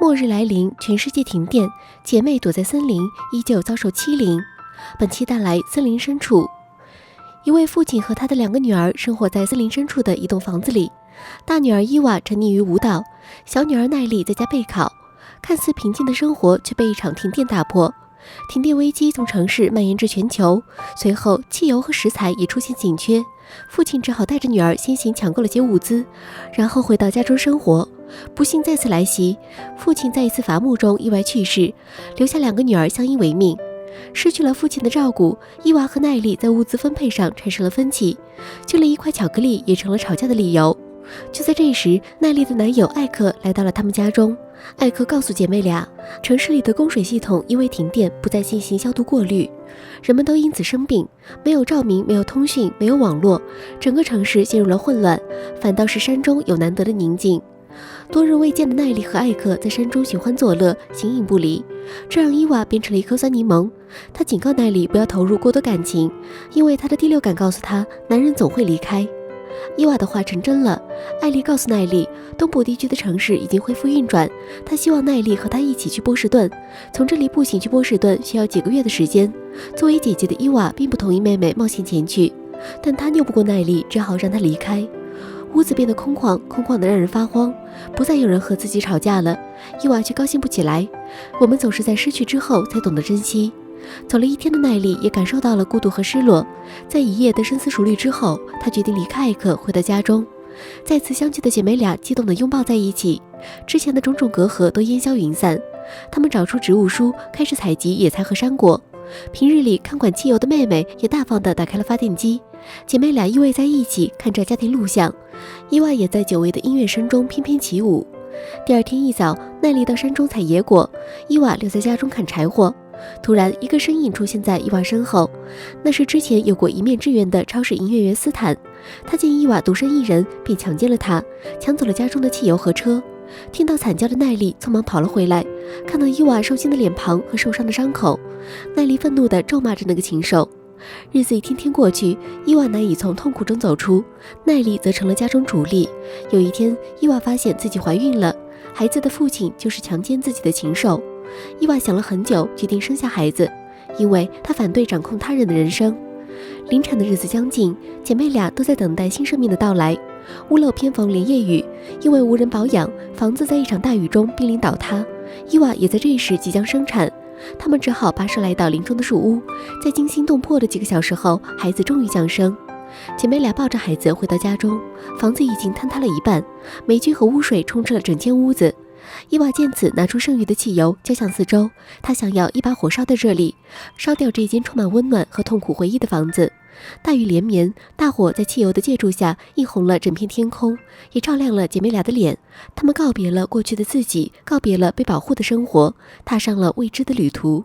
末日来临，全世界停电，姐妹躲在森林，依旧遭受欺凌。本期带来森林深处。一位父亲和他的2个女儿生活在森林深处的一栋房子里。大女儿伊娃沉溺于舞蹈，小女儿奈莉在家备考。看似平静的生活却被一场停电打破。停电危机从城市蔓延至全球，随后汽油和食材也出现紧缺。父亲只好带着女儿先行抢购了些物资，然后回到家中生活。不幸再次来袭，父亲在一次伐木中意外去世，留下2个女儿相依为命。失去了父亲的照顾，伊娃和奈莉在物资分配上产生了分歧，就连一块巧克力也成了吵架的理由。就在这时，奈莉的男友艾克来到了他们家中。艾克告诉姐妹俩，城市里的供水系统因为停电不再进行消毒过滤，人们都因此生病，没有照明，没有通讯，没有网络，整个城市陷入了混乱，反倒是山中有难得的宁静。多日未见的奈莉和艾克在山中寻欢作乐，形影不离，这让伊娃变成了一颗酸柠檬。她警告奈莉不要投入过多感情，因为她的第六感告诉她，男人总会离开。伊娃的话成真了，艾莉告诉奈莉，东部地区的城市已经恢复运转，她希望奈莉和她一起去波士顿，从这里步行去波士顿需要几个月的时间。作为姐姐的伊娃并不同意妹妹冒险前去，但她拗不过奈莉，只好让她离开。屋子变得空旷的让人发慌，不再有人和自己吵架了，伊娃却高兴不起来。我们总是在失去之后才懂得珍惜。走了1天的奈莉也感受到了孤独和失落，在一夜的深思熟虑之后，她决定离开艾克，回到家中。再次相聚的姐妹俩激动地拥抱在一起，之前的种种隔阂都烟消云散。她们找出植物书，开始采集野菜和山果。平日里看管汽油的妹妹也大方地打开了发电机，姐妹俩依偎在一起，看着家庭录像。伊娃也在久违的音乐声中翩翩起舞。第2天一早，奈莉到山中采野果，伊娃留在家中砍柴火。突然，一个身影出现在伊娃身后，那是之前有过一面之缘的超市营业员斯坦。他见伊娃独身一人，便强奸了她，抢走了家中的汽油和车。听到惨叫的奈莉匆忙跑了回来，看到伊娃受惊的脸庞和受伤的伤口，奈莉愤怒地咒骂着那个禽兽。日子一天天过去，伊娃难以从痛苦中走出，奈莉则成了家中主力。有一天，伊娃发现自己怀孕了，孩子的父亲就是强奸自己的禽兽。伊娃想了很久，决定生下孩子，因为她反对掌控他人的人生。临产的日子将近，姐妹俩都在等待新生命的到来。屋漏偏逢连夜雨，因为无人保养，房子在一场大雨中濒临倒塌。伊娃也在这时即将生产，他们只好跋涉来到林中的树屋。在惊心动魄的几个小时后，孩子终于降生。姐妹俩抱着孩子回到家中，房子已经坍塌了一半，霉菌和污水充斥了整间屋子。伊娃见此，拿出剩余的汽油浇向四周，她想要一把火烧在这里，烧掉这间充满温暖和痛苦回忆的房子。大雨连绵，大火在汽油的借助下映红了整片天空，也照亮了姐妹俩的脸。她们告别了过去的自己，告别了被保护的生活，踏上了未知的旅途。